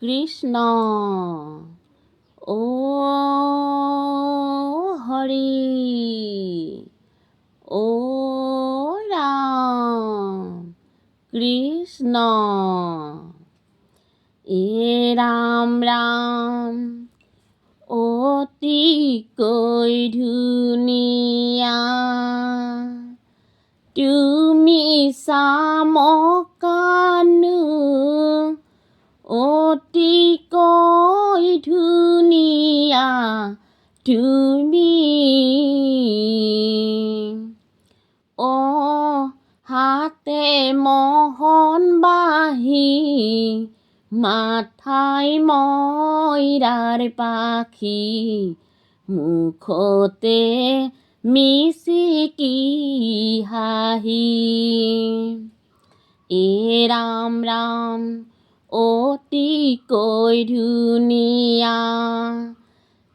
কৃষ্ণ ও হরি ও রাম কৃষ্ণ এ রাম রাম অতিকৈ ধুনীয়া তুমি চামকানো অতিকৈ ধুনীয়া তুমি অ হাতে মহন বাহি মাথাই ময়ৰাৰ পাখি মুখতে মিচিকি হাঁহি এ ৰাম ৰাম অতিকৈ ধুনীয়া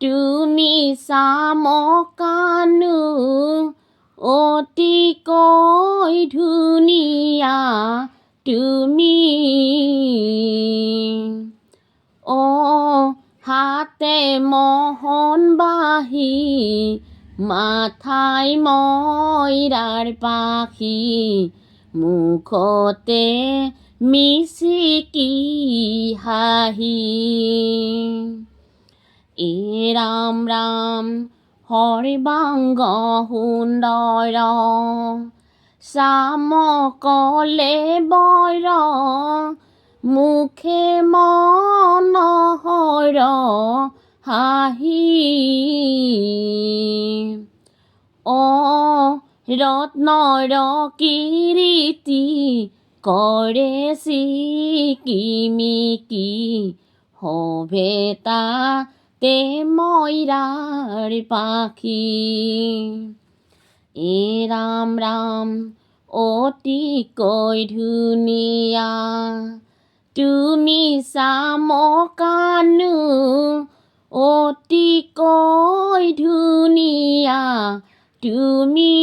তুমি চামকানো অতিকৈ ধুনীয়া তুমি অ হাতে মহন বাহি মাথাই ময়ৰাৰ পাখি মুখতে মিচিকি হাঁহি এ ৰাম ৰাম সৰ্বাংগ সুন্দৰ চামকলে বৰ মুখে মনোহৰ হাঁহি অ ৰত্নৰ কিৰীতি কৰে চিকিমিকি শোভে তে ময়ৰাৰ পাখি এ ৰাম ৰাম অতিকৈ ধুনীয়া তুমি চামকানো অতিকৈ ধুনীয়া তুমি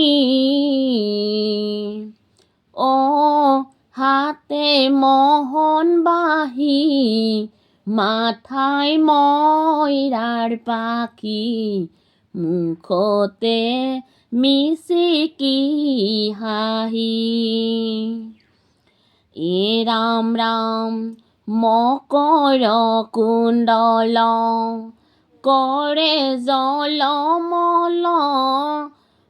অ হাতে মহন বাহি মাথাই ময়ৰাৰ পাখি মুখতে মিচিকি হাঁহি এ ৰাম ৰাম মকৰ কুণ্ডল কৰে জলমল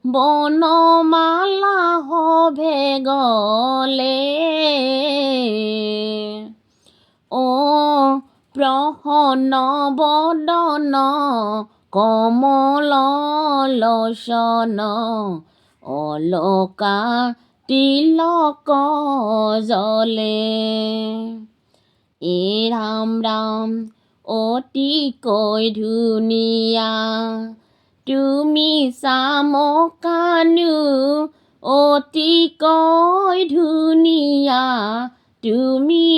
বনমালা শোভে গলে অ প্ৰসন্ন বদন কমল লোচন অলকা তিলক জলে এ ৰাম ৰাম অতিকৈ ধুনীয়া তুমি চামকানো অতিকৈ ধুনীয়া তুমি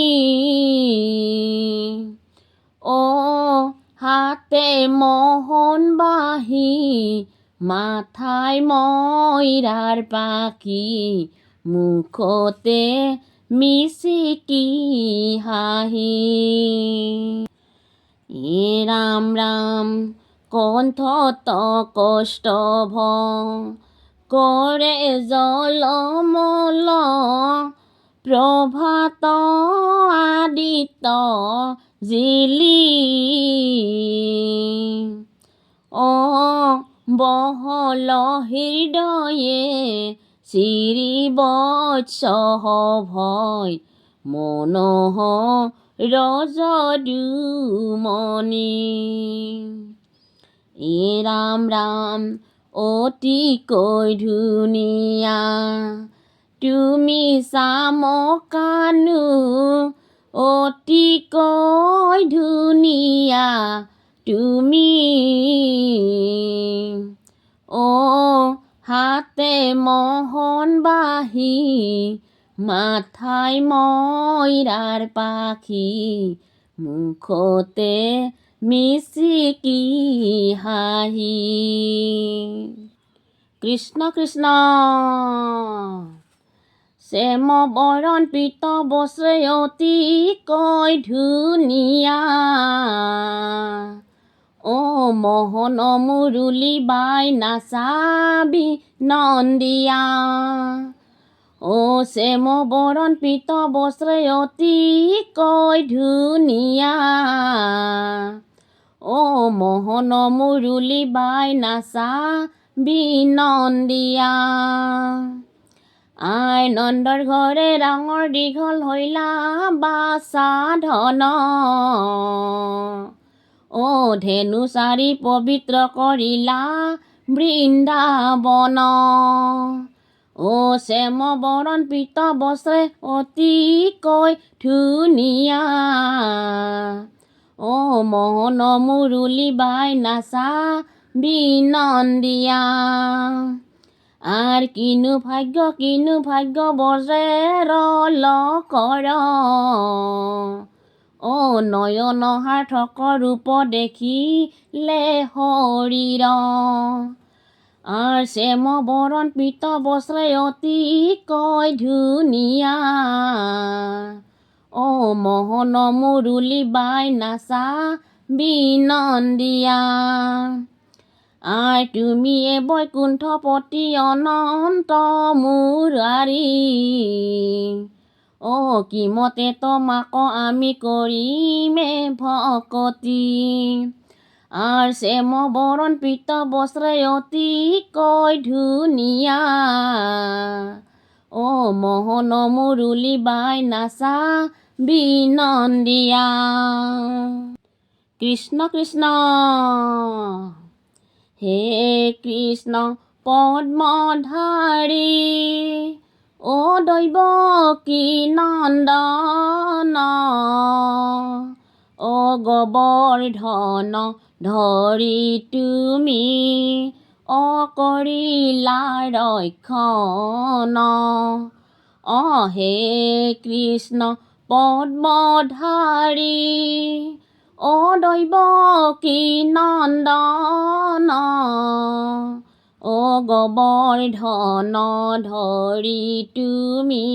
অ হাতে মহন বাহি মাথাই ময়ৰাৰ পাখি মুখতে মিচিকি হাঁহি এ ৰাম ৰাম কণ্ঠত কৌস্তভ কৰে জলমল প্ৰভাত আদিত্য জিলি অ বহল হৃদয়ে শ্ৰীবৎস ভয় মনোহৰ যদুমণি এ ৰাম ৰাম অতিকৈ ধুনীয়া তুমি চামকানো অতিকৈ ধুনীয়া তুমি অ হাতে মহন বাহি মাথাই ময়ৰাৰ পাখি মুখতে মিচিকি হাঁহি কৃষ্ণ কৃষ্ণ শ্যাম বৰণ পীত বস্ত্ৰে অতিকৈ ধুনীয়া মোহন মুৰুলি বাই নাচাবি নন্দিয়া শ্যাম বৰণ পীত বস্ত্ৰে অতিকৈ ধুনীয়া মোহন মুৰুলি বাই নাচাবি নন্দিয়া আই নন্দৰ ঘৰে ডাঙৰ দীঘল হৈলা বাছা ধন ধেনু চাৰি পবিত্ৰ কৰিলা বৃন্দাবন শ্যাম বৰণ পীত বস্ত্ৰে অতিকৈ ধুনীয়া মোহন মুৰুলি বাই নাচাবি নন্দিয়া আৰ কিনু ভাগ্য বজ্ৰেৰ লকৰ নয়ন সাৰ্থক ৰূপ দেখিলে শৰীৰ আৰ শ্যাম বৰণ পীত বস্ত্ৰে অতিকৈ ধুনীয়া মোহন মুৰুলি বাই নাচাবি নন্দিয়া আই তুমিয়ে বৈকুণ্ঠপতি অনন্ত মুৰাৰী কিমতে তোমাক আমি কৰিমে ভকতি আৰ শ্যাম বৰণ পীত বস্ত্ৰে অতিকৈ ধুনীয়া মোহন মুৰুলি বাই নাচাবি নন্দিয়া কৃষ্ণ কৃষ্ণ হে কৃষ্ণ পদ্মধাৰী দৈৱকী নন্দন গোবৰ্ধন ধৰি তুমি কৰিলা ৰক্ষণ হে কৃষ্ণ পদ্মধাৰী দৈৱকী নন্দন গোবৰ্ধন ধৰি তুমি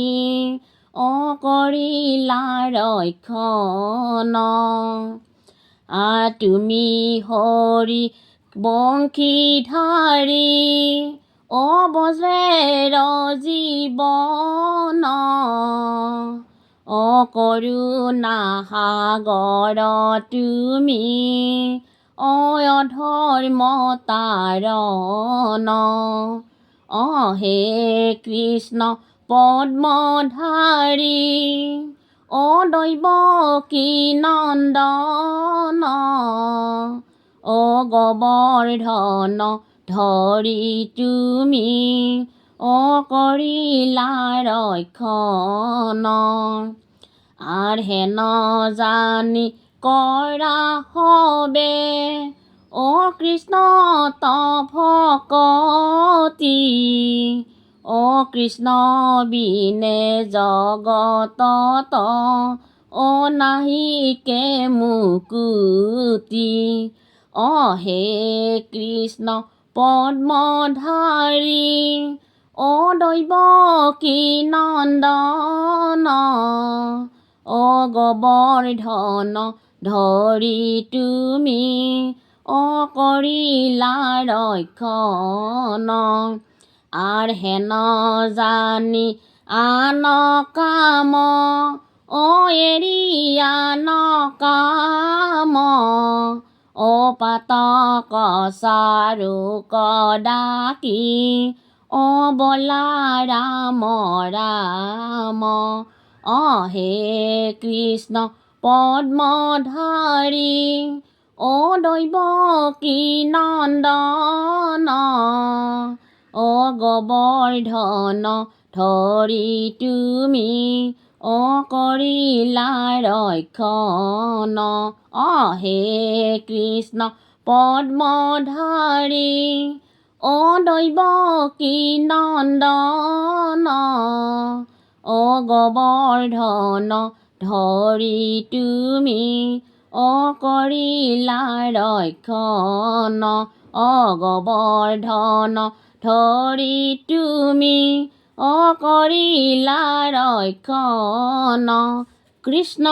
কৰিলা ৰক্ষণ তুমি হৰি বংশীধাৰী বজ্ৰেৰ জীৱন কৰুণা সাগৰ তুমি অধৰ্ম তাৰণ হে কৃষ্ণ পদ্মধাৰী দৈৱকী নন্দন গোবৰ্ধন ধৰি তুমি কৰিলা ৰক্ষণ আৰ হেন জানি কৰা হবে কৃষ্ণ ভকতি কৃষ্ণ বিনে জগতত নাহিকে মুকুতি হে কৃষ্ণ পদ্মধাৰী দৈৱকী নন্দন গোবৰ্ধন ধৰি তুমি কৰিলা ৰক্ষণ আৰ হেন জানি আন কাম এৰিয়া নকাম পাতক চাৰুক ডাকি বলা ৰাম ৰাম হে কৃষ্ণ পদ্মধাৰী দৈৱকী নন্দন গোবৰ্ধন ধৰি তুমি কৰিলা ৰক্ষণ হে কৃষ্ণ পদ্মধাৰী দৈৱকী নন্দন গোবৰ্ধন ধৰি তুমি কৰিলা ৰক্ষণ গোবৰ্ধন ধৰি তুমি অকৰিলা ৰক্ষণ কৃষ্ণ।